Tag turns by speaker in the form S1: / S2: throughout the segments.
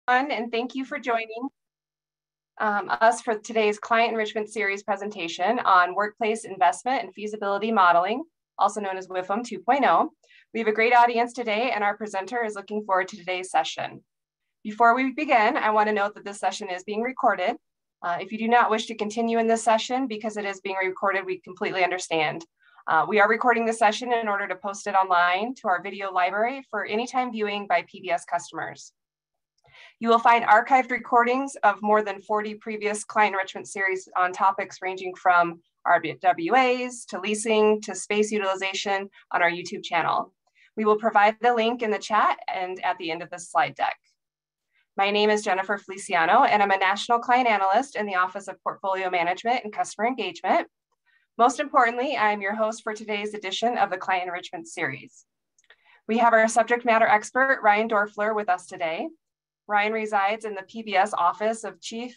S1: And thank you for joining us for today's Client Enrichment Series presentation on Workplace Investment and Feasibility Modeling, also known as WIFM 2.0. We have a great audience today, and our presenter is looking forward to today's session. Before we begin, I want to note that this session is being recorded. If you do not wish to continue in this session because it is being recorded, we completely understand. We are recording this session in order to post it online to our video library for anytime viewing by PBS customers. You will find archived recordings of more than 40 previous client enrichment series on topics ranging from RWAs to leasing to space utilization on our YouTube channel. We will provide the link in the chat and at the end of this slide deck. My name is Jennifer Feliciano, and I'm a National Client Analyst in the Office of Portfolio Management and Customer Engagement. Most importantly, I'm your host for today's edition of the Client Enrichment Series. We have our subject matter expert, Ryan Dorfler, with us today. Ryan resides in the PBS Office of Chief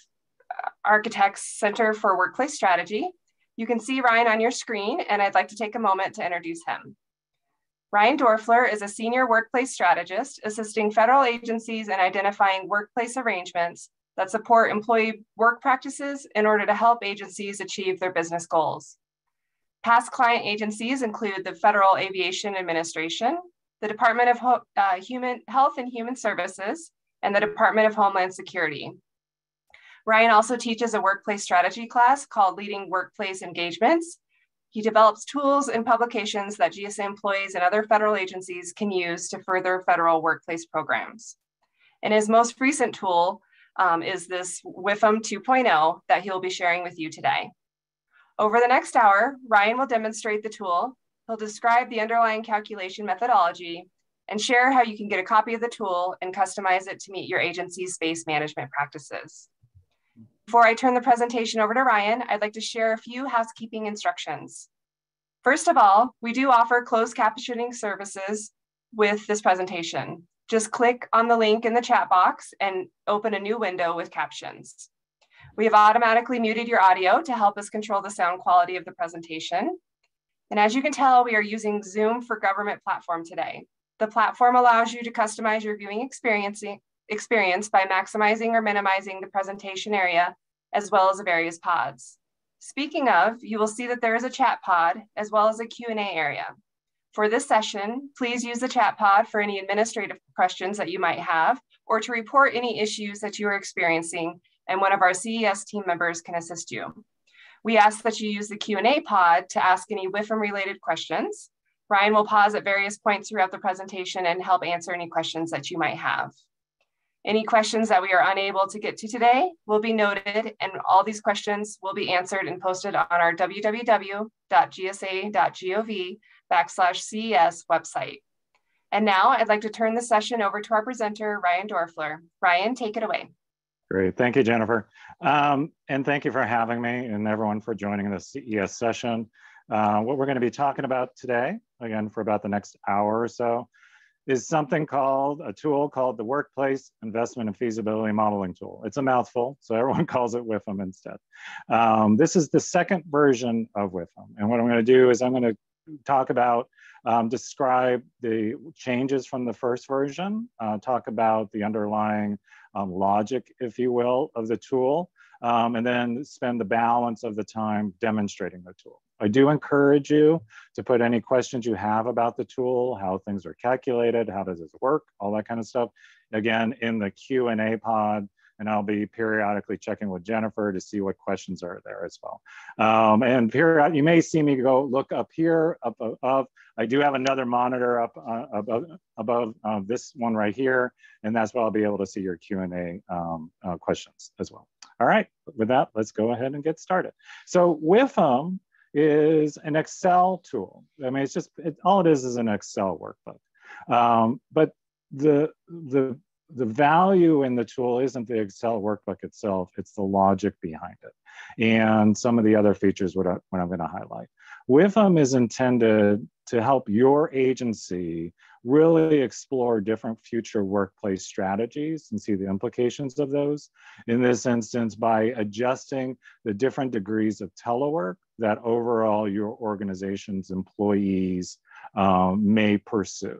S1: Architect's Center for Workplace Strategy. You can see Ryan on your screen, and I'd like to take a moment to introduce him. Ryan Dorfler is a senior workplace strategist assisting federal agencies in identifying workplace arrangements that support employee work practices in order to help agencies achieve their business goals. Past client agencies include the Federal Aviation Administration, the Department of Health and Human Services, and the Department of Homeland Security. Ryan also teaches a workplace strategy class called Leading Workplace Engagements. He develops tools and publications that GSA employees and other federal agencies can use to further federal workplace programs. And his most recent tool is this WIFM 2.0 that he'll be sharing with you today. Over the next hour, Ryan will demonstrate the tool. He'll describe the underlying calculation methodology and share how you can get a copy of the tool and customize it to meet your agency's space management practices. Before I turn the presentation over to Ryan, I'd like to share a few housekeeping instructions. First of all, we do offer closed captioning services with this presentation. Just click on the link in the chat box and open a new window with captions. We have automatically muted your audio to help us control the sound quality of the presentation. And as you can tell, we are using Zoom for Government platform today. The platform allows you to customize your viewing experience by maximizing or minimizing the presentation area, as well as the various pods. Speaking of, you will see that there is a chat pod, as well as a Q&A area. For this session, please use the chat pod for any administrative questions that you might have, or to report any issues that you are experiencing, and one of our CES team members can assist you. We ask that you use the Q&A pod to ask any WIFM-related questions. Ryan will pause at various points throughout the presentation and help answer any questions that you might have. Any questions that we are unable to get to today will be noted, and all these questions will be answered and posted on our www.gsa.gov/CES website. And now I'd like to turn the session over to our presenter, Ryan Dorfler. Ryan, take it away.
S2: Great, thank you, Jennifer. And thank you for having me and everyone for joining the CES session. What we're going to be talking about today, again, for about the next hour or so, is something called a tool called the Workplace Investment and Feasibility Modeling Tool. It's a mouthful, so everyone calls it WIFM instead. This is the second version of WIFM. And what I'm going to do is I'm going to talk about, describe the changes from the first version, talk about the underlying logic, if you will, of the tool, and then spend the balance of the time demonstrating the tool. I do encourage you to put any questions you have about the tool, how things are calculated, how does it work, all that kind of stuff, again, in the Q&A pod, and I'll be periodically checking with Jennifer to see what questions are there as well. And you may see me go look up here, up above. I do have another monitor up above this one right here, and that's where I'll be able to see your Q&A questions as well. All right, with that, let's go ahead and get started. So WIFM is an Excel tool. I mean, all it is an Excel workbook. But the value in the tool isn't the Excel workbook itself, it's the logic behind it and some of the other features what I'm going to highlight. WIFM is intended to help your agency really explore different future workplace strategies and see the implications of those. In this instance, by adjusting the different degrees of telework that overall your organization's employees may pursue.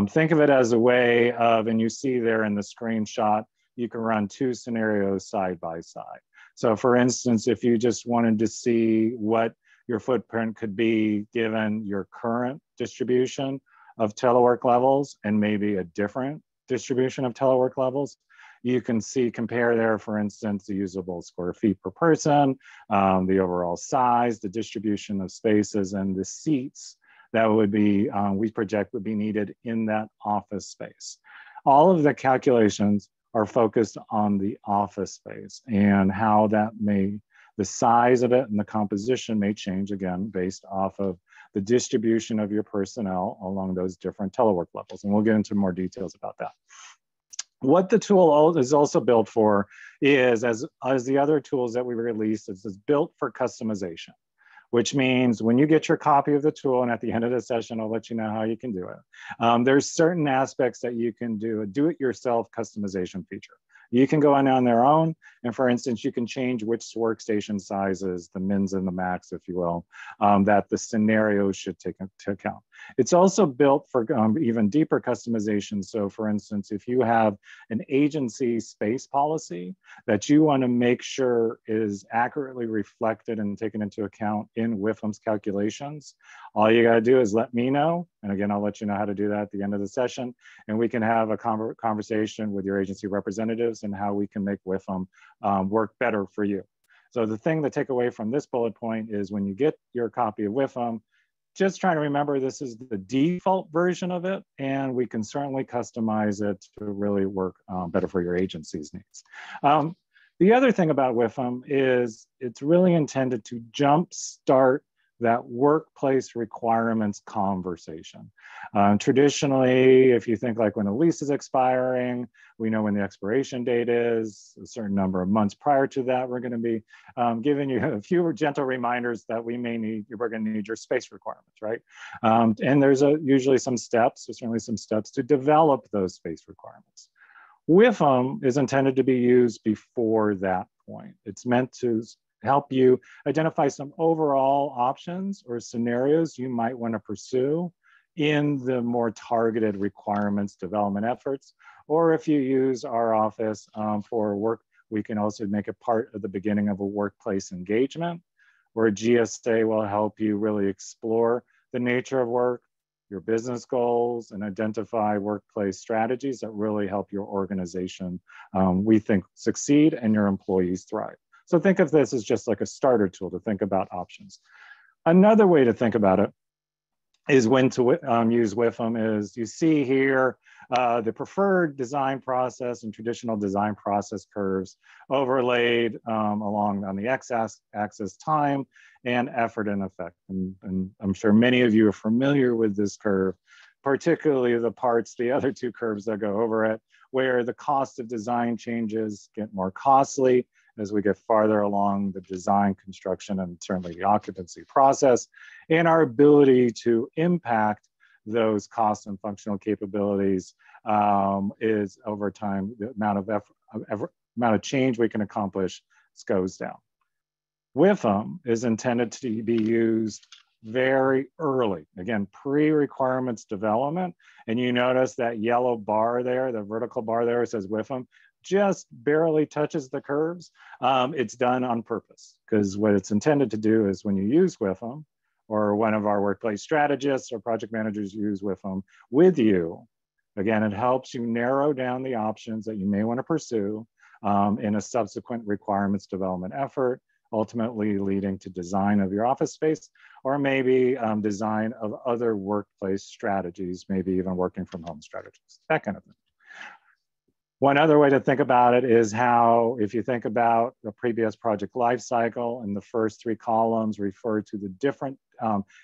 S2: Think of it as a way of, and you see there in the screenshot, you can run two scenarios side by side. So for instance, if you just wanted to see what your footprint could be given your current distribution of telework levels and maybe a different distribution of telework levels, you can see, compare there, for instance, the usable square feet per person, the overall size, the distribution of spaces, and the seats that would be, we project would be needed in that office space. All of the calculations are focused on the office space and how that may, the size of it and the composition may change, again, based off of the distribution of your personnel along those different telework levels. And we'll get into more details about that. What the tool is also built for is, as the other tools that we released, it's built for customization, which means when you get your copy of the tool, and at the end of the session, I'll let you know how you can do it. There's certain aspects that you can do a do-it-yourself customization feature. You can go on their own, and for instance, you can change which workstation sizes, the mins and the max, if you will, that the scenarios should take into account. It's also built for even deeper customization. So for instance, if you have an agency space policy that you want to make sure is accurately reflected and taken into account in WIFM's calculations, all you got to do is let me know. And again, I'll let you know how to do that at the end of the session. And we can have a conversation with your agency representatives and how we can make WIFM work better for you. So the thing to take away from this bullet point is when you get your copy of WIFM, just trying to remember this is the default version of it, and we can certainly customize it to really work better for your agency's needs. The other thing about WIFM is it's really intended to jumpstart that workplace requirements conversation. Traditionally, if you think like when a lease is expiring, we know when the expiration date is, a certain number of months prior to that, we're gonna be giving you a few gentle reminders that we're gonna need your space requirements, right? And there's usually some steps, there's certainly some steps to develop those space requirements. WIFM is intended to be used before that point. It's meant to help you identify some overall options or scenarios you might want to pursue in the more targeted requirements development efforts. Or if you use our office for work, we can also make it part of the beginning of a workplace engagement, where GSA will help you really explore the nature of work, your business goals, and identify workplace strategies that really help your organization, we think, succeed and your employees thrive. So think of this as just like a starter tool to think about options. Another way to think about it is when to use WIFM is you see here the preferred design process and traditional design process curves overlaid along on the x-axis time and effort and effect. And I'm sure many of you are familiar with this curve, particularly the parts, the other two curves that go over it, where the cost of design changes get more costly as we get farther along the design, construction, and certainly the occupancy process, and our ability to impact those cost and functional capabilities is over time, the amount of change we can accomplish goes down. WIFM is intended to be used very early, again, pre-requirements development. And you notice that yellow bar there, the vertical bar there, says WIFM, just barely touches the curves. It's done on purpose, because what it's intended to do is when you use WIFM, or one of our workplace strategists or project managers use WIFM with you, again, it helps you narrow down the options that you may want to pursue in a subsequent requirements development effort, ultimately leading to design of your office space, or maybe design of other workplace strategies, maybe even working from home strategies, that kind of thing. One other way to think about it is how, if you think about the previous project lifecycle, and the first three columns refer to the different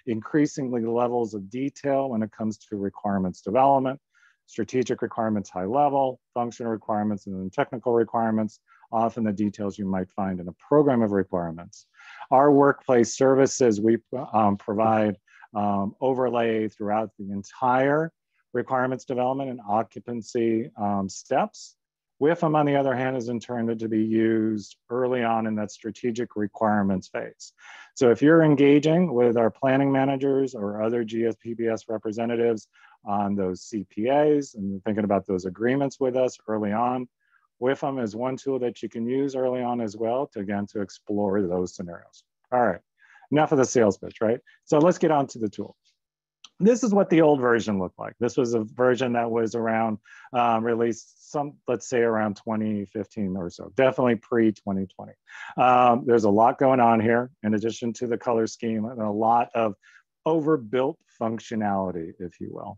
S2: increasingly levels of detail when it comes to requirements development, strategic requirements high level, functional requirements, and then technical requirements, often the details you might find in a program of requirements. Our workplace services, we provide overlay throughout the entire requirements development and occupancy steps. WIFM, on the other hand, is intended to be used early on in that strategic requirements phase. So if you're engaging with our planning managers or other PBS representatives on those CPAs and thinking about those agreements with us early on, WIFM is one tool that you can use early on as well to, again, to explore those scenarios. All right, enough of the sales pitch, right? So let's get on to the tool. This is what the old version looked like. This was a version that was around, released let's say around 2015 or so, definitely pre-2020. There's a lot going on here in addition to the color scheme and a lot of overbuilt functionality, if you will.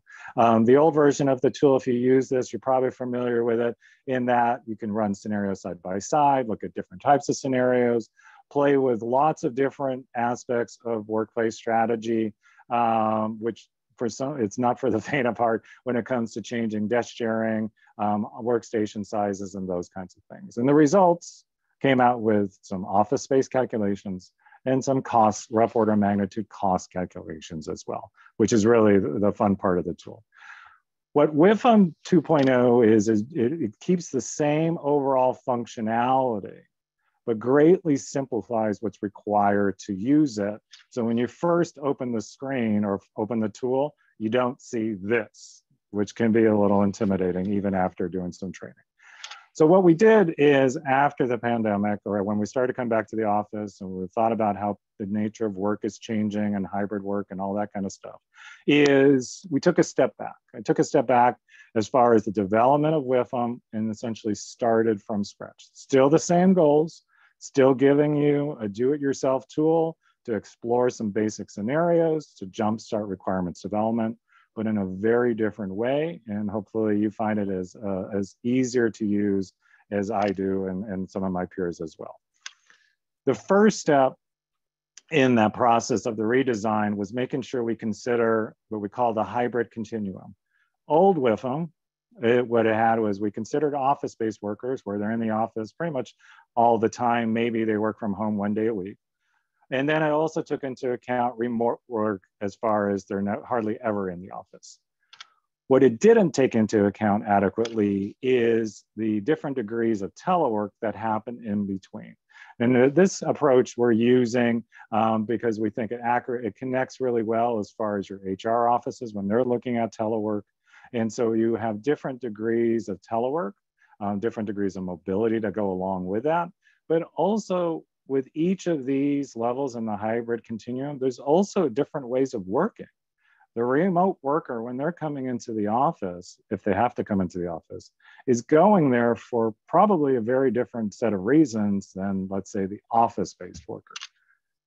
S2: The old version of the tool, if you use this, you're probably familiar with it in that you can run scenarios side by side, look at different types of scenarios, play with lots of different aspects of workplace strategy, which for some, it's not for the faint of heart when it comes to changing desk sharing, workstation sizes, and those kinds of things. And the results came out with some office space calculations and some cost, rough order of magnitude cost calculations as well, which is really the fun part of the tool. What WIFM 2.0 is it keeps the same overall functionality, but greatly simplifies what's required to use it. So when you first open the screen or open the tool, you don't see this, which can be a little intimidating even after doing some training. So what we did is after the pandemic, or when we started to come back to the office and we thought about how the nature of work is changing and hybrid work and all that kind of stuff, is we took a step back. I took a step back as far as the development of WIFM and essentially started from scratch. Still the same goals, still giving you a do-it-yourself tool to explore some basic scenarios, to jumpstart requirements development, but in a very different way. And hopefully you find it as easier to use as I do and some of my peers as well. The first step in that process of the redesign was making sure we consider what we call the hybrid continuum. Old WIFM, what it had was we considered office-based workers where they're in the office pretty much all the time. Maybe they work from home 1 day a week. And then I also took into account remote work as far as they're hardly ever in the office. What it didn't take into account adequately is the different degrees of telework that happen in between. And this approach we're using because we think it connects really well as far as your HR offices when they're looking at telework. And so you have different degrees of telework, different degrees of mobility to go along with that, but also with each of these levels in the hybrid continuum, there's also different ways of working. The remote worker, when they're coming into the office, if they have to come into the office, is going there for probably a very different set of reasons than, let's say, the office-based worker.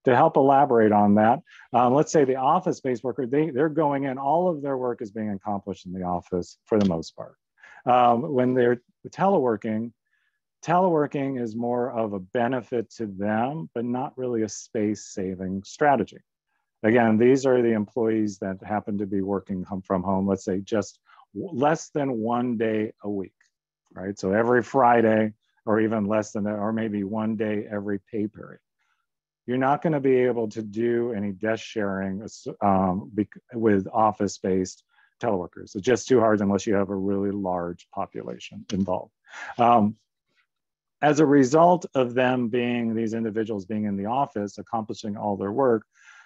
S2: To help elaborate on that, let's say the office-based worker, they're going in, all of their work is being accomplished in the office for the most part. When they're teleworking is more of a benefit to them, but not really a space-saving strategy. Again, these are the employees that happen to be working from home, let's say just less than 1 day a week, right? So every Friday, or even less than that, or maybe 1 day every pay period. You're not gonna be able to do any desk sharing with office-based teleworkers. It's just too hard unless you have a really large population involved. As a result of them being, these individuals being in the office, accomplishing all their work,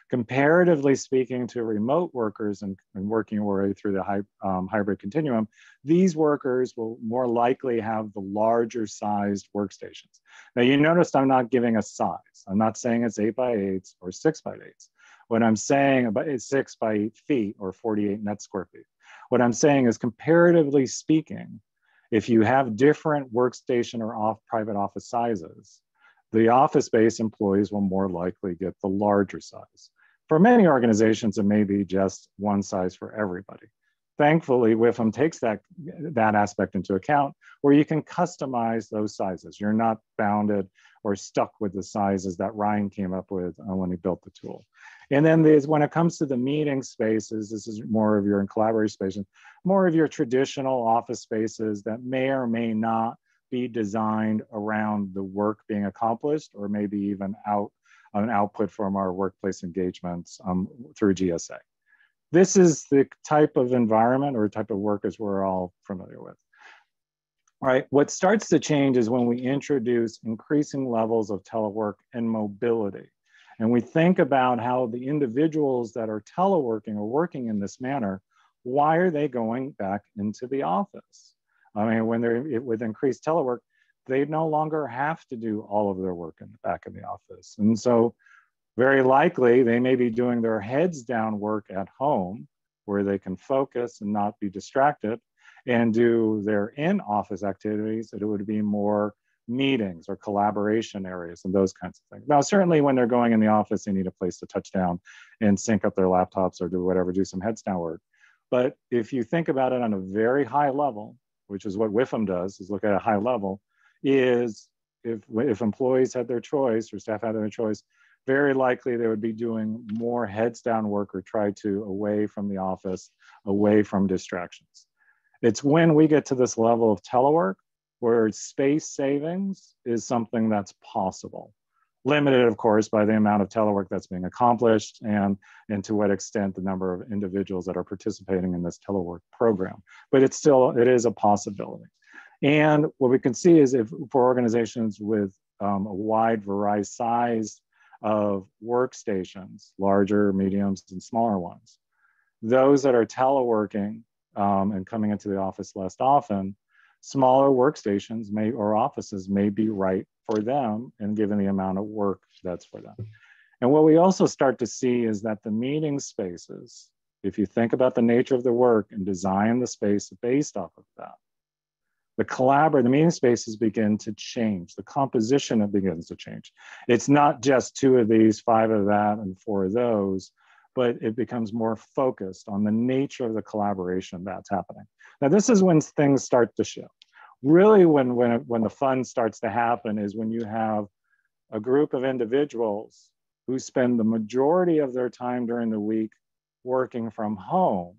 S2: comparatively speaking to remote workers and working your way through the hybrid continuum, these workers will more likely have the larger sized workstations. Now you noticed I'm not giving a size. I'm not saying it's 8 by 8s or 6 by 8s. What I'm saying about it's 6 by 8 feet or 48 net square feet. What I'm saying is comparatively speaking, if you have different workstation or private office sizes, the office-based employees will more likely get the larger size. For many organizations, it may be just one size for everybody. Thankfully, WIFM takes that aspect into account where you can customize those sizes. You're not bounded or stuck with the sizes that Ryan came up with when he built the tool. And then when it comes to the meeting spaces, this is more of your collaborative spaces, more of your traditional office spaces that may or may not be designed around the work being accomplished, or maybe even an output from our workplace engagements through GSA. This is the type of environment or type of work as we're all familiar with. All right, what starts to change is when we introduce increasing levels of telework and mobility. And we think about how the individuals that are teleworking or working in this manner, why are they going back into the office? I mean, when they're with increased telework, they no longer have to do all of their work in the back of the office. And so very likely they may be doing their heads down work at home where they can focus and not be distracted and do their in-office activities. It would be more meetings or collaboration areas and those kinds of things. Now, certainly when they're going in the office, they need a place to touch down and sync up their laptops or do whatever, do some heads down work. But if you think about it on a very high level, which is what WIFM does, is look at a high level, is if employees had their choice or staff had their choice, very likely they would be doing more heads down work or try to away from the office, away from distractions. It's when we get to this level of telework where space savings is something that's possible. Limited, of course, by the amount of telework that's being accomplished and to what extent the number of individuals that are participating in this telework program. But it is a possibility. And what we can see is if for organizations with a wide variety size of workstations, larger, mediums, and smaller ones, those that are teleworking and coming into the office less often, smaller workstations or offices may be right for them and given the amount of work that's for them. And what we also start to see is that the meeting spaces, if you think about the nature of the work and design the space based off of that, the meeting spaces begin to change. The composition begins to change. It's not just 2 of these, 5 of that, and 4 of those, but it becomes more focused on the nature of the collaboration that's happening. Now, this is when things start to shift. Really, when the fun starts to happen is when you have a group of individuals who spend the majority of their time during the week working from home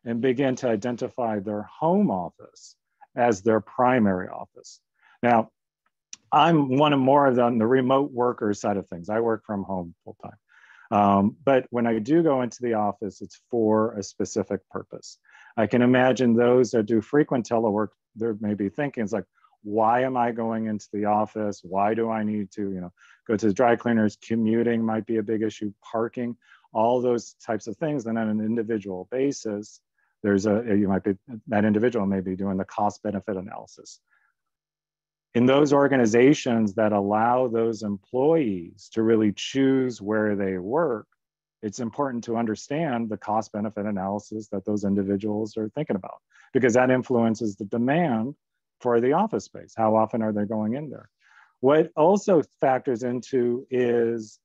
S2: and begin to identify their home office as their primary office. Now, I'm one of more of the remote worker side of things. I work from home full time. But when I do go into the office, it's for a specific purpose. I can imagine those that do frequent telework, they're maybe thinking, it's like, why am I going into the office? Why do I need to, go to the dry cleaners? Commuting might be a big issue, parking, all those types of things. And on an individual basis, that individual may be doing the cost benefit analysis. In those organizations that allow those employees to really choose where they work, it's important to understand the cost benefit analysis that those individuals are thinking about, because that influences the demand for the office space. How often are they going in there? What also factors into is,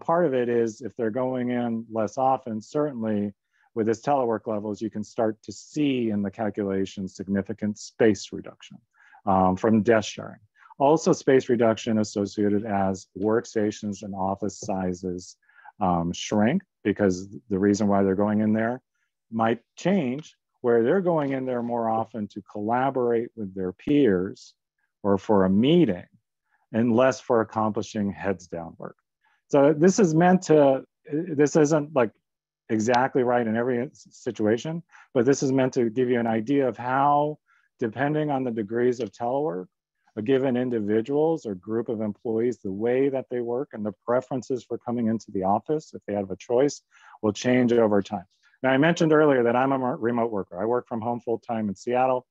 S2: part of it is if they're going in less often, certainly with this telework levels, you can start to see in the calculation significant space reduction from desk sharing. Also space reduction associated as workstations and office sizes shrink, because the reason why they're going in there might change, where they're going in there more often to collaborate with their peers or for a meeting and less for accomplishing heads down work. So this isn't like exactly right in every situation, but this is meant to give you an idea of how, depending on the degrees of telework, a given individuals or group of employees, the way that they work and the preferences for coming into the office, if they have a choice, will change over time. Now, I mentioned earlier that I'm a remote worker. I work from home full-time in Seattle,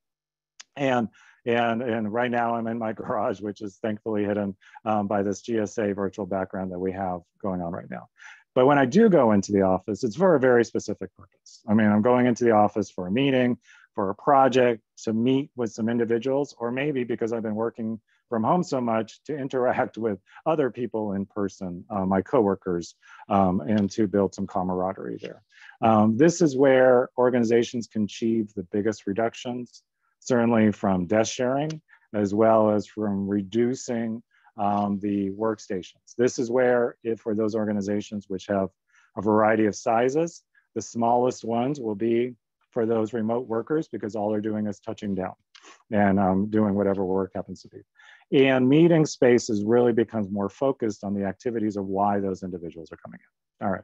S2: and right now I'm in my garage, which is thankfully hidden by this GSA virtual background that we have going on right now. But when I do go into the office, it's for a very specific purpose. I mean, I'm going into the office for a meeting, for a project, to meet with some individuals, or maybe because I've been working from home so much, to interact with other people in person, my coworkers, and to build some camaraderie there. This is where organizations can achieve the biggest reductions, certainly from desk sharing, as well as from reducing the workstations. This is where, for those organizations which have a variety of sizes, the smallest ones will be for those remote workers, because all they're doing is touching down and doing whatever work happens to be. And meeting spaces really becomes more focused on the activities of why those individuals are coming in. All right.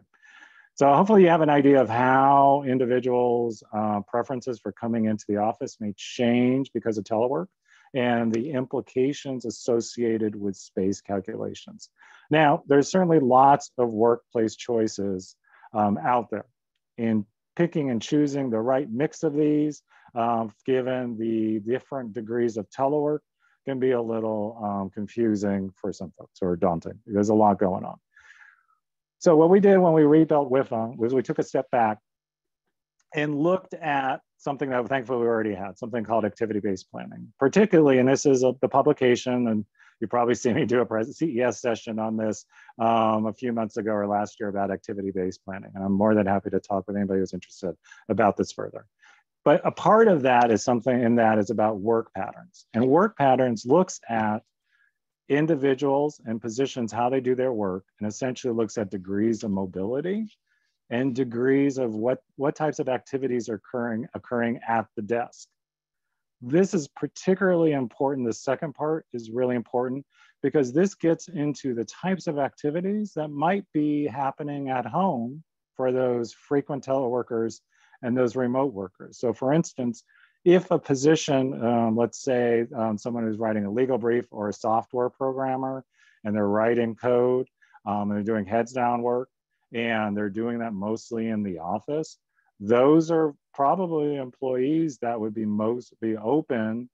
S2: So hopefully you have an idea of how individuals' preferences for coming into the office may change because of telework, and the implications associated with space calculations. Now, there's certainly lots of workplace choices out there. In picking and choosing the right mix of these, given the different degrees of telework, can be a little confusing for some folks or daunting. There's a lot going on. So what we did when we rebuilt WIFM was we took a step back and looked at something that thankfully we already had, something called activity-based planning. Particularly, and this is the publication, and you probably see me do a CES session on this a few months ago or last year about activity-based planning. And I'm more than happy to talk with anybody who's interested about this further. But a part of that is something in that is about work patterns. And work patterns looks at individuals and positions, how they do their work, and essentially looks at degrees of mobility and degrees of what types of activities are occurring at the desk. This is particularly important. The second part is really important because this gets into the types of activities that might be happening at home for those frequent teleworkers and those remote workers. So for instance, if a position, let's say someone who's writing a legal brief or a software programmer, and they're writing code, and they're doing heads down work, and they're doing that mostly in the office, those are probably employees that would be open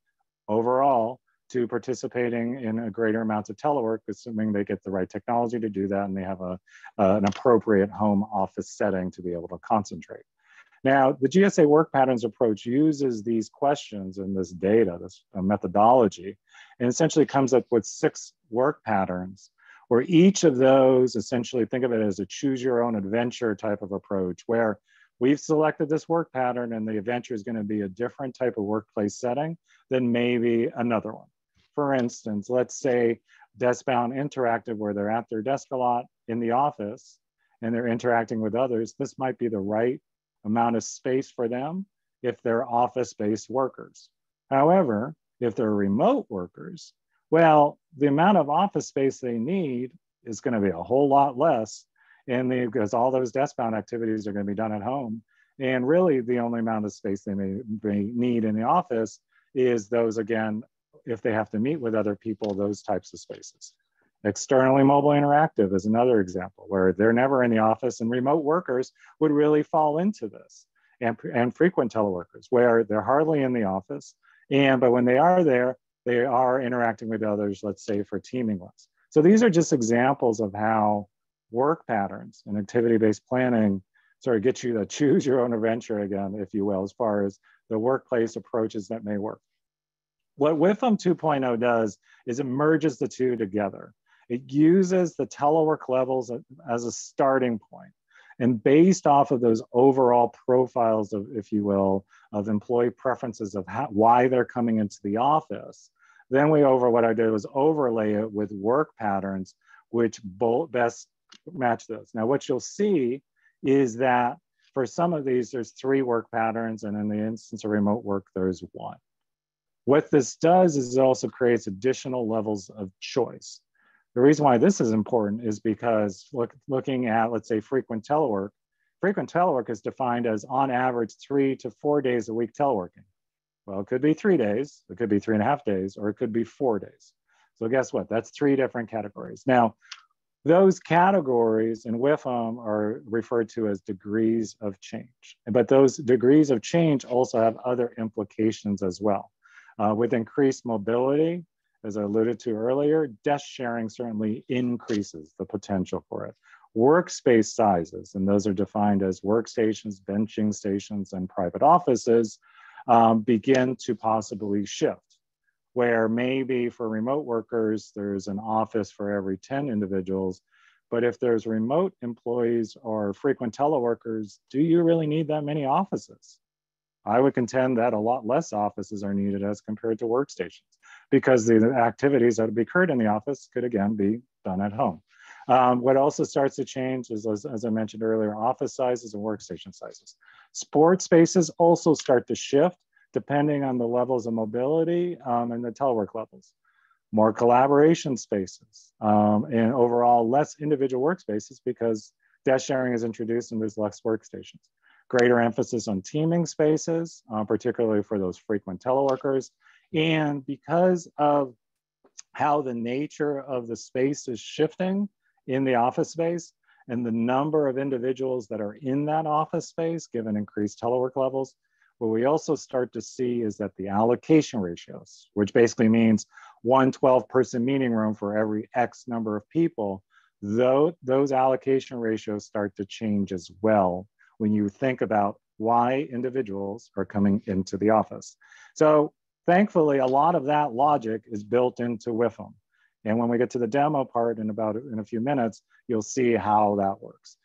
S2: overall to participating in a greater amount of telework, assuming they get the right technology to do that and they have an appropriate home office setting to be able to concentrate. Now, the GSA work patterns approach uses these questions and this data, this methodology, and essentially comes up with 6 work patterns where each of those, essentially think of it as a choose your own adventure type of approach, where we've selected this work pattern and the adventure is going to be a different type of workplace setting than maybe another one. For instance, let's say desk-bound interactive, where they're at their desk a lot in the office and they're interacting with others. This might be the right amount of space for them if they're office-based workers. However, if they're remote workers, well, the amount of office space they need is going to be a whole lot less, and because all those desk-bound activities are going to be done at home. And really, the only amount of space they may need in the office is those, again, if they have to meet with other people, those types of spaces. Externally mobile interactive is another example where they're never in the office, and remote workers would really fall into this. And frequent teleworkers, where they're hardly in the office, but when they are there, they are interacting with others, let's say for teaming less. So these are just examples of how work patterns and activity-based planning sort of get you to choose your own adventure again, if you will, as far as the workplace approaches that may work. What WIFM 2.0 does is it merges the two together. It uses the telework levels as a starting point. And based off of those overall profiles of, if you will, of employee preferences of why they're coming into the office, then what I did was overlay it with work patterns, which best match those. Now, what you'll see is that for some of these, there's 3 work patterns, and in the instance of remote work, there's 1. What this does is it also creates additional levels of choice. The reason why this is important is because looking at, let's say, frequent telework is defined as on average 3 to 4 days a week teleworking. Well, it could be 3 days, it could be 3.5 days, or it could be 4 days. So guess what? That's 3 different categories. Now, those categories in WIFM are referred to as degrees of change. But those degrees of change also have other implications as well. With increased mobility, as I alluded to earlier, desk sharing certainly increases the potential for it. Workspace sizes, and those are defined as workstations, benching stations, and private offices, begin to possibly shift, where maybe for remote workers, there's an office for every 10 individuals, but if there's remote employees or frequent teleworkers, do you really need that many offices? I would contend that a lot less offices are needed as compared to workstations, because the activities that have occurred in the office could again be done at home. What also starts to change is, as I mentioned earlier, office sizes and workstation sizes. Sports spaces also start to shift depending on the levels of mobility and the telework levels. More collaboration spaces and overall less individual workspaces because desk sharing is introduced and there's less workstations. Greater emphasis on teaming spaces, particularly for those frequent teleworkers. And because of how the nature of the space is shifting in the office space and the number of individuals that are in that office space, given increased telework levels, what we also start to see is that the allocation ratios, which basically means one 12-person meeting room for every X number of people, though those allocation ratios start to change as well when you think about why individuals are coming into the office. So thankfully, a lot of that logic is built into WIFM. And when we get to the demo part in a few minutes, you'll see how that works.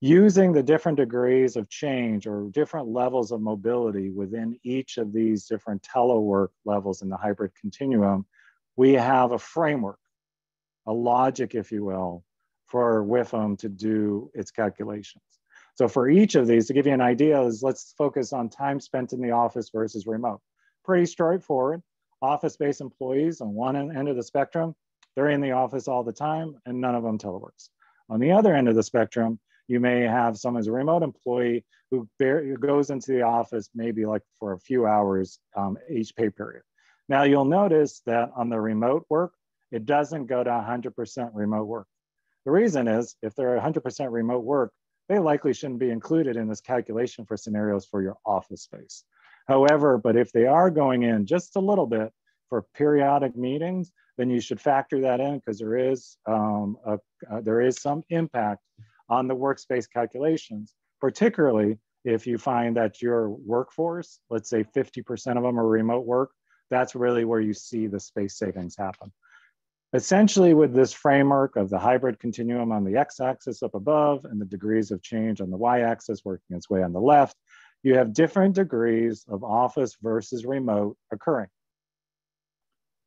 S2: Using the different degrees of change or different levels of mobility within each of these different telework levels in the hybrid continuum, we have a framework, a logic, if you will, for WIFM to do its calculations. So for each of these, to give you an idea, is let's focus on time spent in the office versus remote. Pretty straightforward. Office-based employees on one end of the spectrum, they're in the office all the time and none of them teleworks. On the other end of the spectrum, you may have someone as a remote employee who goes into the office maybe like for a few hours each pay period. Now you'll notice that on the remote work, it doesn't go to 100% remote work. The reason is if they're 100% remote work, they likely shouldn't be included in this calculation for scenarios for your office space. However, but if they are going in just a little bit for periodic meetings, then you should factor that in because there is some impact on the workspace calculations, particularly if you find that your workforce, let's say 50% of them are remote work, that's really where you see the space savings happen. Essentially, with this framework of the hybrid continuum on the x-axis up above and the degrees of change on the y-axis working its way on the left, you have different degrees of office versus remote occurring.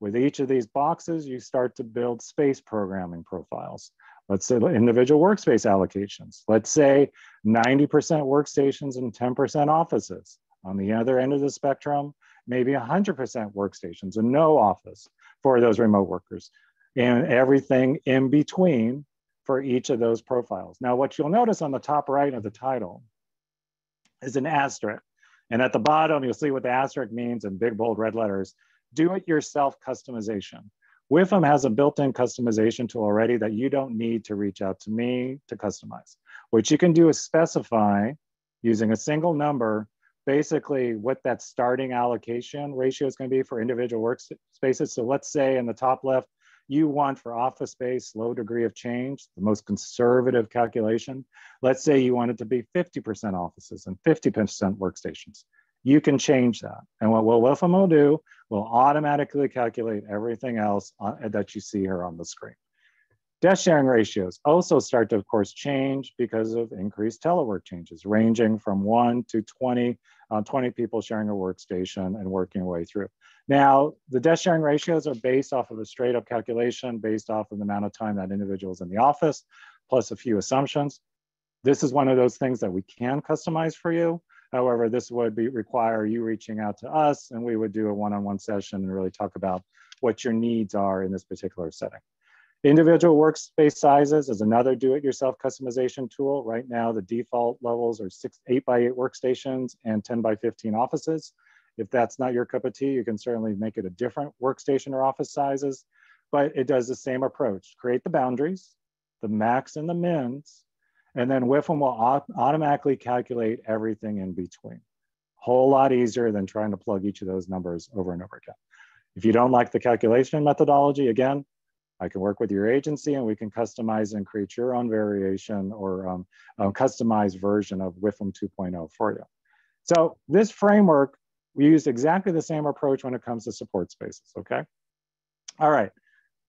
S2: With each of these boxes, you start to build space programming profiles. Let's say individual workspace allocations. Let's say 90% workstations and 10% offices. On the other end of the spectrum, maybe 100% workstations and no office for those remote workers, and everything in between for each of those profiles. Now, what you'll notice on the top right of the title is an asterisk. And at the bottom, you'll see what the asterisk means in big, bold red letters, do-it-yourself customization. WIFM has a built-in customization tool already that you don't need to reach out to me to customize. What you can do is specify using a single number, basically what that starting allocation ratio is going to be for individual workspaces. So let's say in the top left, you want for office space, low degree of change, the most conservative calculation. Let's say you want it to be 50% offices and 50% workstations. You can change that. And what WIFM will do, will automatically calculate everything else that you see here on the screen. Desk sharing ratios also start to, of course, change because of increased telework changes, ranging from 1 to 20 people sharing a workstation and working their way through. Now, the desk sharing ratios are based off of a straight up calculation based off of the amount of time that individual's in the office, plus a few assumptions. This is one of those things that we can customize for you. However, this would require you reaching out to us and we would do a one-on-one session and really talk about what your needs are in this particular setting. Individual workspace sizes is another do-it-yourself customization tool. Right now, the default levels are 8x8 workstations and 10x15 offices. If that's not your cup of tea, you can certainly make it a different workstation or office sizes, but it does the same approach. Create the boundaries, the max and the mins, and then WIFM will automatically calculate everything in between. Whole lot easier than trying to plug each of those numbers over and over again. If you don't like the calculation methodology, again, I can work with your agency and we can customize and create your own variation or customized version of WIFM 2.0 for you. So this framework, we use exactly the same approach when it comes to support spaces, okay? All right,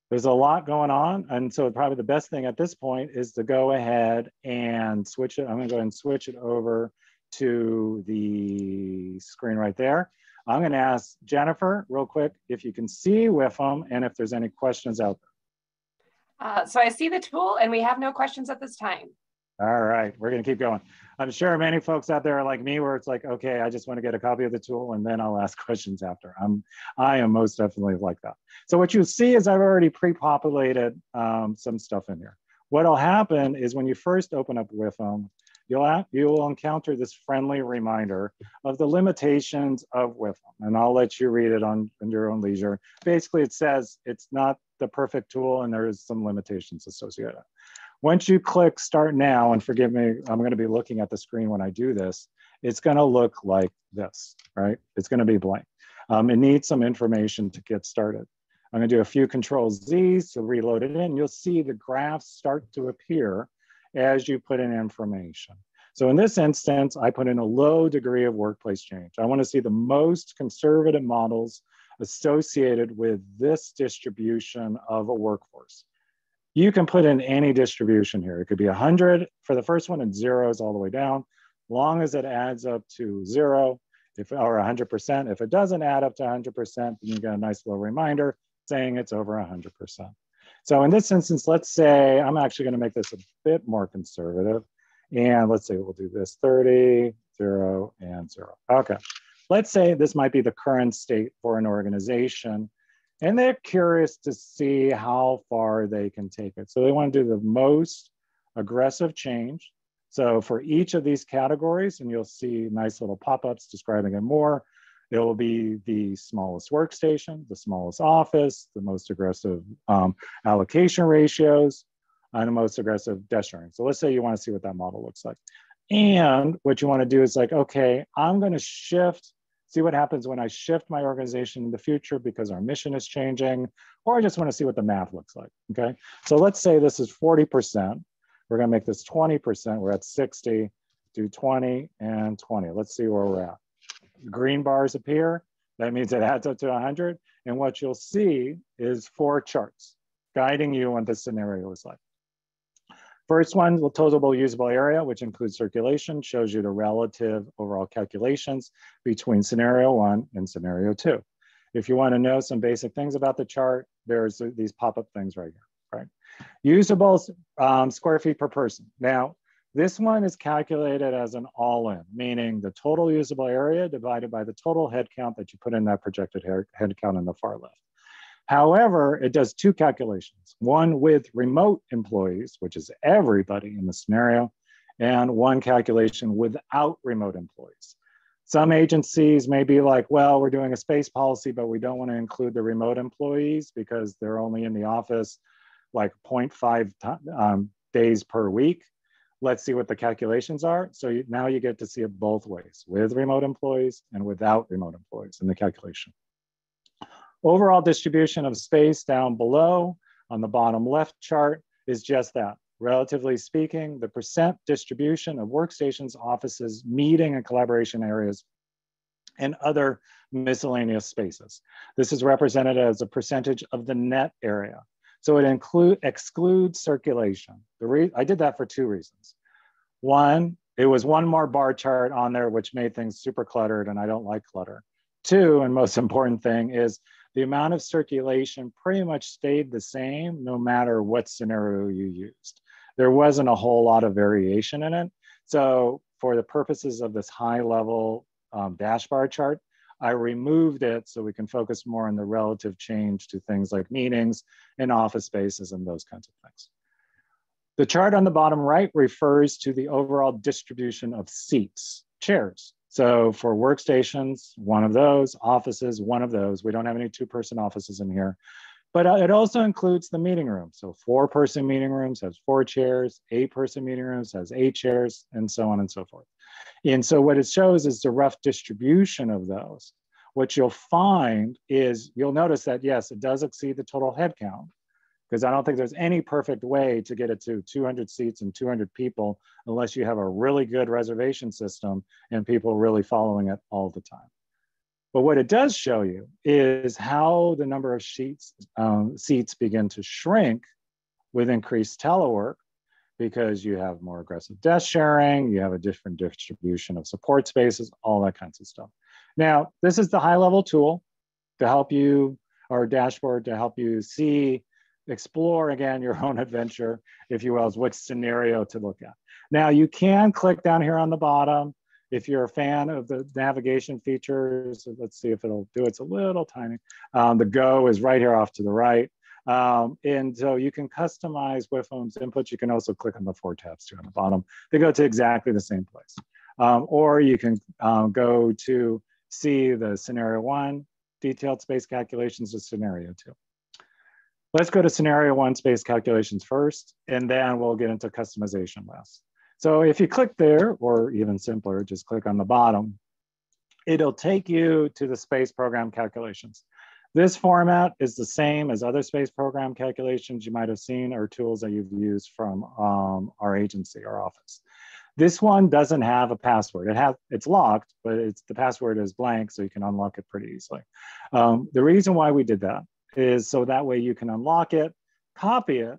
S2: there's a lot going on. And so probably the best thing at this point is to go ahead and switch it. I'm gonna go ahead and switch it over to the screen right there. I'm gonna ask Jennifer real quick if you can see WIFM and if there's any questions out there.
S1: So I see the tool and we have no questions at this time.
S2: All right, we're gonna keep going. I'm sure many folks out there are like me where it's like, okay, I just wanna get a copy of the tool and then I'll ask questions after. I am most definitely like that. So what you'll see is I've already pre-populated some stuff in here. What'll happen is when you first open up WIFM, you'll encounter this friendly reminder of the limitations of WIFM. And I'll let you read it on your own leisure. Basically, it says it's not the perfect tool and there is some limitations associated. Once you click Start Now, and forgive me, I'm going to be looking at the screen when I do this, it's going to look like this, right? It's going to be blank. It needs some information to get started. I'm going to do a few Control-Z's to reload it in. You'll see the graphs start to appear as you put in information. So in this instance, I put in a low degree of workplace change. I want to see the most conservative models associated with this distribution of a workforce. You can put in any distribution here. It could be 100 for the first one and zeros all the way down, long as it adds up to 0 or 100%. If it doesn't add up to 100%, then you get a nice little reminder saying it's over 100%. So in this instance, let's say I'm actually going to make this a bit more conservative. And let's say we'll do this 30, 0, and 0. Okay. Let's say this might be the current state for an organization, and they're curious to see how far they can take it. So they want to do the most aggressive change. So for each of these categories, and you'll see nice little pop-ups describing it more, it will be the smallest workstation, the smallest office, the most aggressive allocation ratios, and the most aggressive desk sharing. So let's say you want to see what that model looks like. And what you want to do is like, okay, I'm going to shift, see what happens when I shift my organization in the future because our mission is changing, or I just want to see what the math looks like, okay? So let's say this is 40%. We're going to make this 20%. We're at 60, do 20 and 20. Let's see where we're at. Green bars appear. That means it adds up to 100. And what you'll see is 4 charts guiding you on this scenario is like. First one, the total usable area, which includes circulation, shows you the relative overall calculations between scenario 1 and scenario 2. If you want to know some basic things about the chart, there's these pop-up things right here, right? Usable square feet per person. Now, this one is calculated as an all-in, meaning the total usable area divided by the total head count that you put in that projected head count on the far left. However, it does 2 calculations, one with remote employees, which is everybody in the scenario, and one calculation without remote employees. Some agencies may be like, well, we're doing a space policy, but we don't want to include the remote employees because they're only in the office like 0.5 days per week. Let's see what the calculations are. So now you get to see it both ways, with remote employees and without remote employees in the calculation. Overall distribution of space down below on the bottom left chart is just that. Relatively speaking, the percent distribution of workstations, offices, meeting and collaboration areas, and other miscellaneous spaces. This is represented as a percentage of the net area. So it excludes circulation. I did that for 2 reasons. One, it was one more bar chart on there, which made things super cluttered, and I don't like clutter. 2, and most important thing is the amount of circulation pretty much stayed the same no matter what scenario you used. There wasn't a whole lot of variation in it. So for the purposes of this high level dash bar chart, I removed it so we can focus more on the relative change to things like meetings and office spaces and those kinds of things. The chart on the bottom right refers to the overall distribution of seats, chairs. So for workstations, one of those, offices, one of those. We don't have any 2-person offices in here, but it also includes the meeting room. So 4-person meeting rooms has 4 chairs, 8-person meeting rooms has 8 chairs, and so on and so forth. And so what it shows is the rough distribution of those. What you'll find is, you'll notice that yes, it does exceed the total head count, because I don't think there's any perfect way to get it to 200 seats and 200 people unless you have a really good reservation system and people really following it all the time. But what it does show you is how the number of seats begin to shrink with increased telework, because you have more aggressive desk sharing, you have a different distribution of support spaces, all that kinds of stuff. Now, this is the high-level tool to help you, or dashboard to help you see, explore again your own adventure, if you will, is which scenario to look at. Now you can click down here on the bottom if you're a fan of the navigation features. Let's see if it'll do it. It's a little tiny. The Go is right here off to the right. And so you can customize WIFM's inputs. You can also click on the 4 tabs too on the bottom. They go to exactly the same place. Or you can go to see the scenario 1, detailed space calculations to scenario 2. Let's go to scenario 1 space calculations first, and then we'll get into customization last. So if you click there, or even simpler, just click on the bottom, it'll take you to the space program calculations. This format is the same as other space program calculations you might have seen or tools that you've used from our agency, our office. This one doesn't have a password. It's locked, but the password is blank, so you can unlock it pretty easily. The reason why we did that is so that way you can unlock it, copy it,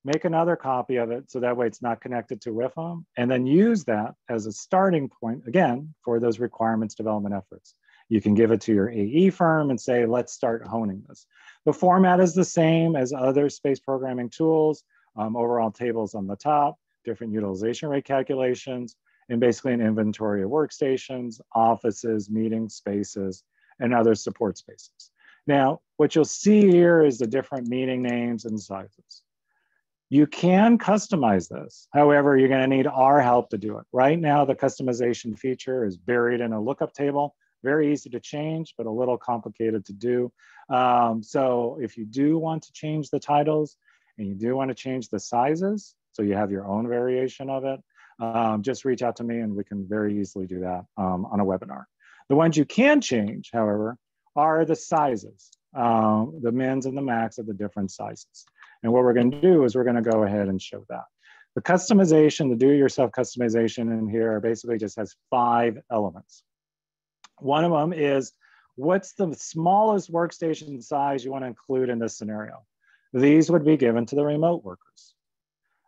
S2: make another copy of it, so that way it's not connected to WIFM, and then use that as a starting point, again, for those requirements development efforts. You can give it to your AE firm and say, let's start honing this. The format is the same as other space programming tools, overall tables on the top, different utilization rate calculations, and basically an inventory of workstations, offices, meeting spaces, and other support spaces. Now, what you'll see here is the different meeting names and sizes. You can customize this. However, you're gonna need our help to do it. Right now, the customization feature is buried in a lookup table. Very easy to change, but a little complicated to do. So if you do want to change the titles and you do want to change the sizes, so you have your own variation of it, just reach out to me and we can very easily do that on a webinar. The ones you can change, however, are the sizes, the mins and the max of the different sizes. And what we're going to do is we're going to go ahead and show that. The customization, the do-it-yourself customization in here basically just has 5 elements. One of them is, what's the smallest workstation size you want to include in this scenario? These would be given to the remote workers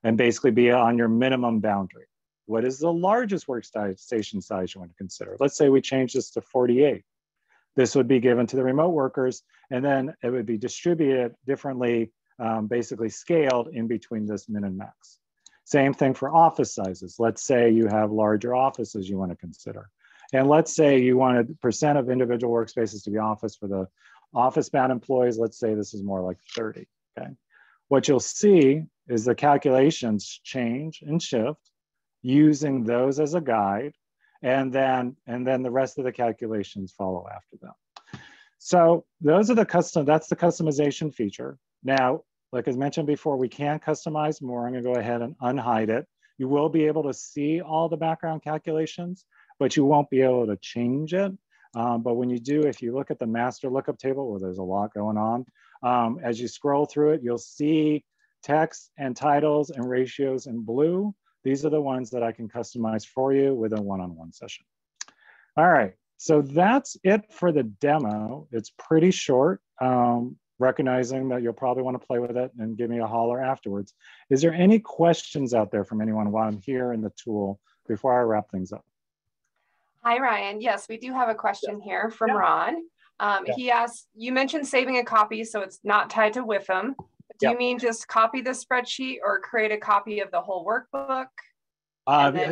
S2: and basically be on your minimum boundary. What is the largest workstation size you want to consider? Let's say we change this to 48. This would be given to the remote workers, and then it would be distributed differently, basically scaled in between this min and max. Same thing for office sizes. Let's say you have larger offices you want to consider. And let's say you wanted percent of individual workspaces to be office for the office-bound employees. Let's say this is more like 30, okay? What you'll see is the calculations change and shift using those as a guide, and then the rest of the calculations follow after them. So those are that's the customization feature. Now, like I mentioned before, we can customize more. I'm gonna go ahead and unhide it. You will be able to see all the background calculations, but you won't be able to change it. But when you do, if you look at the master lookup table where there's a lot going on, as you scroll through it, you'll see text and titles and ratios in blue. These are the ones that I can customize for you with a one-on-one session. All right, so that's it for the demo. It's pretty short, recognizing that you'll probably want to play with it and give me a holler afterwards. Is there any questions out there from anyone while I'm here in the tool before I wrap things up?
S1: Hi, Ryan. Yes, we do have a question here from Ron. He asked, you mentioned saving a copy so it's not tied to WIFM. Do you mean just copy the spreadsheet or create a copy of the whole workbook?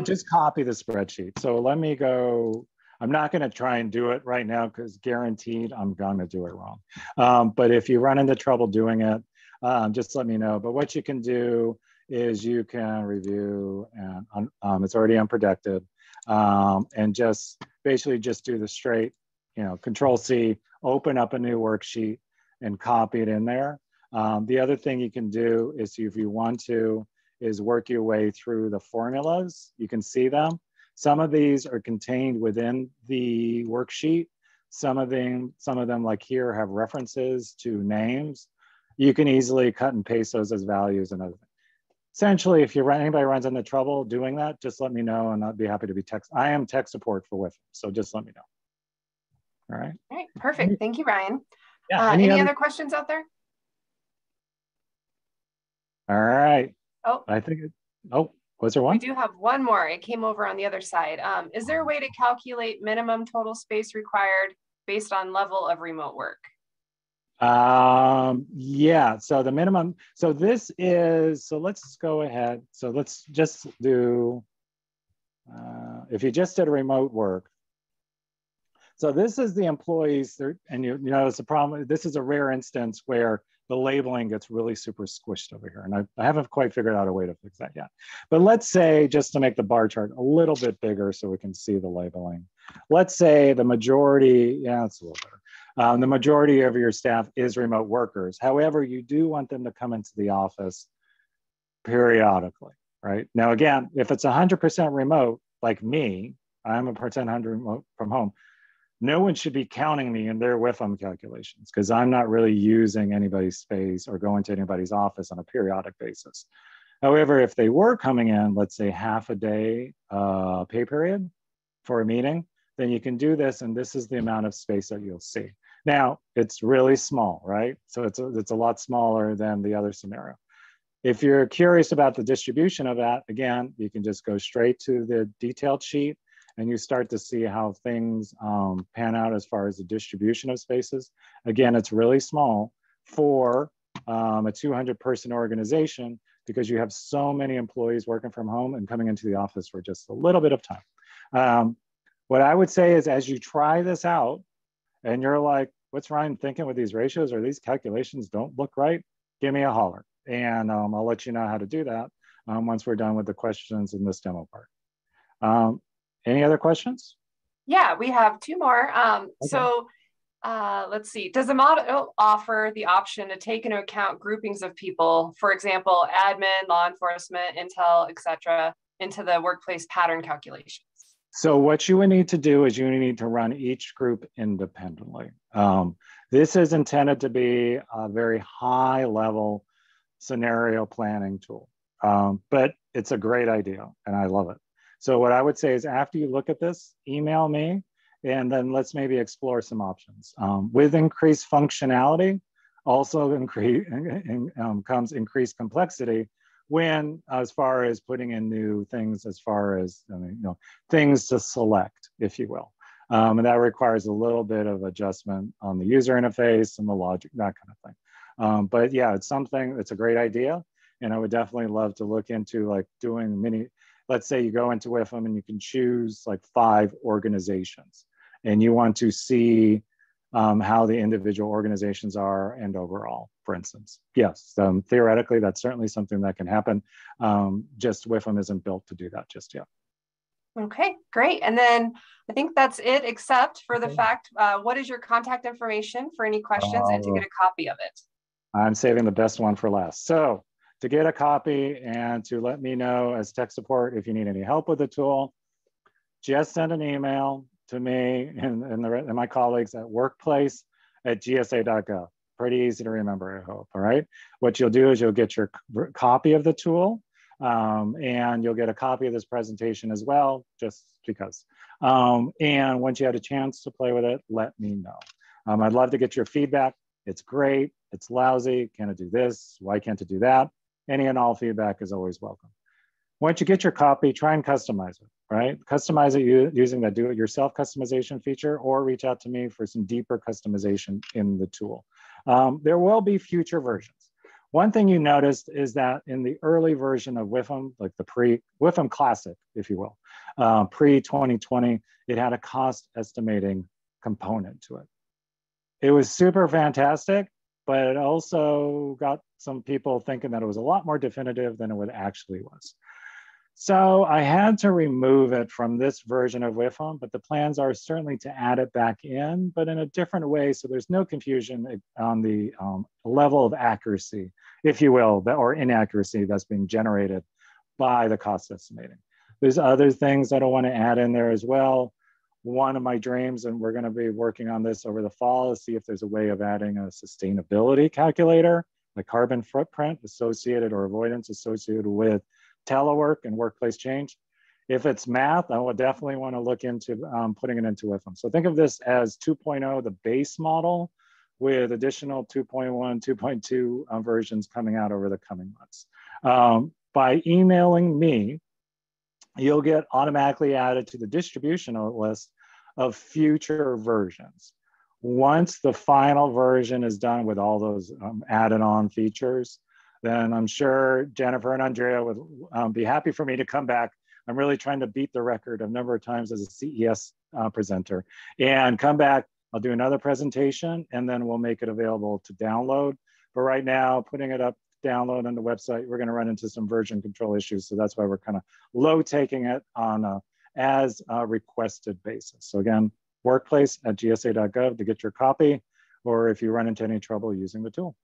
S2: Just copy the spreadsheet. So let me go. I'm not going to try and do it right now because guaranteed I'm going to do it wrong. But if you run into trouble doing it, just let me know. But what you can do is you can review, and it's already unprotected, and just basically just do the straight, Control C, open up a new worksheet and copy it in there. The other thing you can do is, if you want to, is work your way through the formulas. You can see them. Some of these are contained within the worksheet. Some of them like here have references to names. You can easily cut and paste those as values and other things. Essentially, if anybody runs into trouble doing that, just let me know and I'd be happy to be I am tech support for WIFM, so just let me know. All right.
S1: All right, perfect. Thank you, Ryan.
S2: Yeah,
S1: any other questions out there?
S2: All right.
S1: Oh,
S2: I think, was there one?
S1: We do have one more. It came over on the other side. Is there a way to calculate minimum total space required based on level of remote work?
S2: Yeah, so the minimum, so let's go ahead. So let's just do, if you just did a remote work. So this is the employees, and you know, it's a problem. This is a rare instance where the labeling gets really super squished over here. And I haven't quite figured out a way to fix that yet. But let's say, just to make the bar chart a little bit bigger so we can see the labeling. Let's say the majority, it's a little better. The majority of your staff is remote workers. However, you do want them to come into the office periodically. right? Now, again, if it's 100% remote, like me, I'm a percent 100 remote from home, no one should be counting me in their WIFM calculations because I'm not really using anybody's space or going to anybody's office on a periodic basis. However, if they were coming in, let's say half a day pay period for a meeting, then you can do this, and this is the amount of space that you'll see. Now, it's really small, right? So it's a lot smaller than the other scenario. If you're curious about the distribution of that, again, you can just go straight to the detailed sheet and you start to see how things pan out as far as the distribution of spaces. Again, it's really small for a 200-person organization because you have so many employees working from home and coming into the office for just a little bit of time. What I would say is as you try this out and you're like, what's Ryan thinking with these ratios or these calculations don't look right, give me a holler. And I'll let you know how to do that once we're done with the questions in this demo part. Any other questions?
S1: Yeah, we have two more. Okay. So let's see. Does the model offer the option to take into account groupings of people, for example, admin, law enforcement, intel, et cetera, into the workplace pattern calculations?
S2: So what you would need to do is you need to run each group independently. This is intended to be a very high level scenario planning tool, but it's a great idea and I love it. So what I would say is after you look at this, email me and then let's maybe explore some options. With increased functionality, also comes increased complexity when as far as putting in new things, as far as things to select, if you will. And that requires a little bit of adjustment on the user interface and the logic, that kind of thing. But yeah, it's something, it's a great idea. And I would definitely love to look into like doing mini, let's say you go into WIFM and you can choose like 5 organizations and you want to see how the individual organizations are and overall, for instance. Yes, theoretically, that's certainly something that can happen. Just WIFM isn't built to do that just yet.
S1: Okay, great. And then I think that's it, except for the fact, what is your contact information for any questions and to get a copy of it?
S2: I'm saving the best one for last. So to get a copy and to let me know as tech support if you need any help with the tool, just send an email to me and my colleagues at workplace@gsa.gov. Pretty easy to remember, I hope, all right? What you'll do is you'll get your copy of the tool and you'll get a copy of this presentation as well, just because. And once you had a chance to play with it, let me know. I'd love to get your feedback. It's great, it's lousy, can it do this? Why can't it do that? Any and all feedback is always welcome. Once you get your copy, try and customize it, right? Customize it using the do-it-yourself customization feature or reach out to me for some deeper customization in the tool. There will be future versions. One thing you noticed is that in the early version of WIFM, like the pre-WIFM Classic, if you will, pre-2020, it had a cost estimating component to it. It was super fantastic, but it also got some people thinking that it was a lot more definitive than it actually was. So I had to remove it from this version of WIFM, but the plans are certainly to add it back in, but in a different way, so there's no confusion on the level of accuracy, if you will, or inaccuracy that's being generated by the cost estimating. There's other things that I want to add in there as well. One of my dreams, and we're going to be working on this over the fall, is see if there's a way of adding a sustainability calculator, like carbon footprint associated or avoidance associated with telework and workplace change. If it's math, I would definitely want to look into putting it into WIFM. So think of this as 2.0, the base model, with additional 2.1, 2.2 versions coming out over the coming months. By emailing me, you'll get automatically added to the distribution list of future versions. Once the final version is done with all those added on features, then I'm sure Jennifer and Andrea would be happy for me to come back. I'm really trying to beat the record of number of times as a CES presenter and come back. I'll do another presentation and then we'll make it available to download. But right now, putting it up, download on the website, we're gonna run into some version control issues. So that's why we're kind of low taking it on a as a requested basis. So again, workplace@gsa.gov to get your copy, or if you run into any trouble using the tool.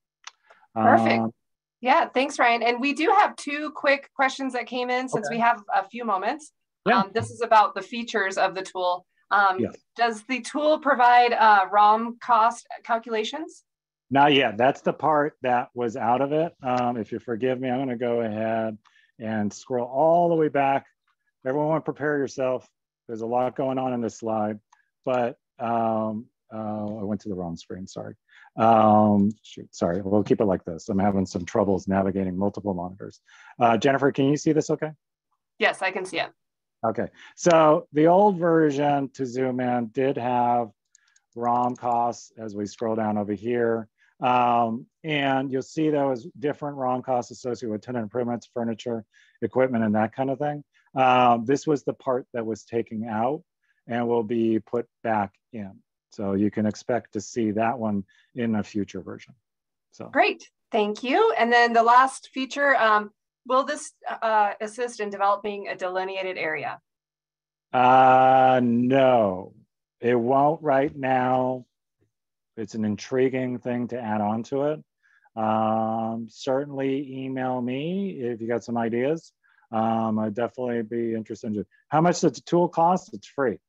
S1: Perfect. Yeah, thanks, Ryan. And we do have two quick questions that came in since we have a few moments.
S2: Yeah.
S1: This is about the features of the tool.
S2: Yes.
S1: Does the tool provide ROM cost calculations?
S2: Not yet. That's the part that was out of it. If you forgive me, I'm going to go ahead and scroll all the way back. Everyone prepare yourself. There's a lot going on in this slide, but I went to the wrong screen, sorry. Shoot, sorry, we'll keep it like this. I'm having some troubles navigating multiple monitors. Jennifer, can you see this okay?
S1: Yes, I can see it.
S2: Okay, so the old version, to zoom in, did have ROM costs as we scroll down over here. And you'll see there was different ROM costs associated with tenant improvements, furniture, equipment, and that kind of thing. This was the part that was taken out and will be put back in. So you can expect to see that one in a future version. So
S1: great, thank you. And then the last feature, will this assist in developing a delineated area?
S2: No, it won't right now. It's an intriguing thing to add on to it. Certainly email me if you got some ideas. I'd definitely be interested in how much does the tool cost? It's free.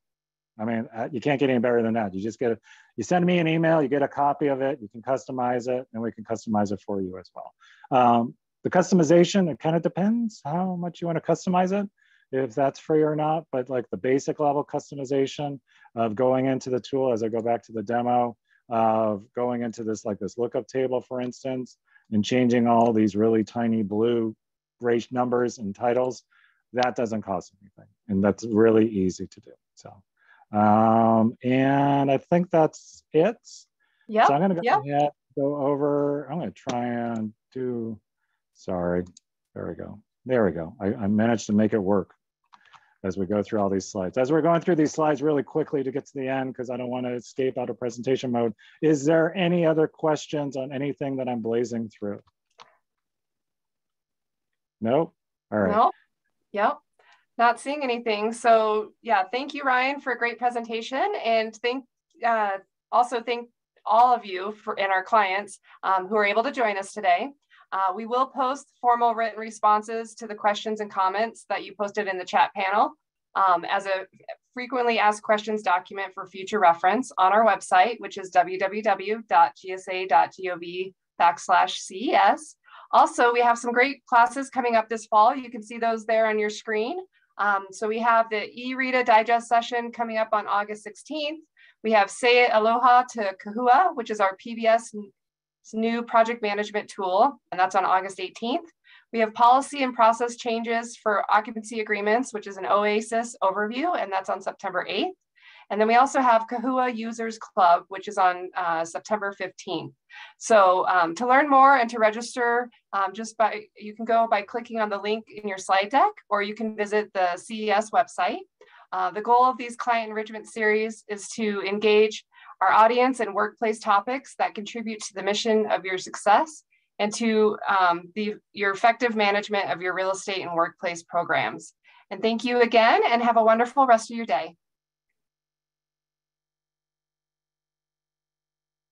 S2: I mean, you can't get any better than that. You just get you send me an email, you get a copy of it, you can customize it, and we can customize it for you as well. The customization, it kind of depends how much you want to customize it, if that's free or not, but like the basic level customization of going into the tool, as I go back to the demo, of going into this, like this lookup table, for instance, and changing all these really tiny blue gray numbers and titles, that doesn't cost anything. And that's really easy to do. So, and I think that's it.
S1: Yeah.
S2: So I'm going to go over, I'm going to try and do, sorry, there we go. There we go. I managed to make it work as we go through all these slides. As we're going through these slides really quickly to get to the end, because I don't want to escape out of presentation mode, is there any other questions on anything that I'm blazing through? No? All right.
S1: No? Yep. Not seeing anything. So yeah, thank you, Ryan, for a great presentation. And also thank all of you and our clients who are able to join us today. We will post formal written responses to the questions and comments that you posted in the chat panel as a frequently asked questions document for future reference on our website, which is www.gsa.gov/CES. Also, we have some great classes coming up this fall. You can see those there on your screen. So we have the e-Rita Digest session coming up on August 16th. We have Say Aloha to Kahua, which is our PBS new project management tool, and that's on August 18th. We have policy and process changes for occupancy agreements, which is an OASIS overview, and that's on September 8th. And then we also have Kahua Users Club, which is on September 15th. So to learn more and to register, you can go by clicking on the link in your slide deck, or you can visit the CES website. The goal of these client enrichment series is to engage our audience in workplace topics that contribute to the mission of your success and to your effective management of your real estate and workplace programs. And thank you again, and have a wonderful rest of your day.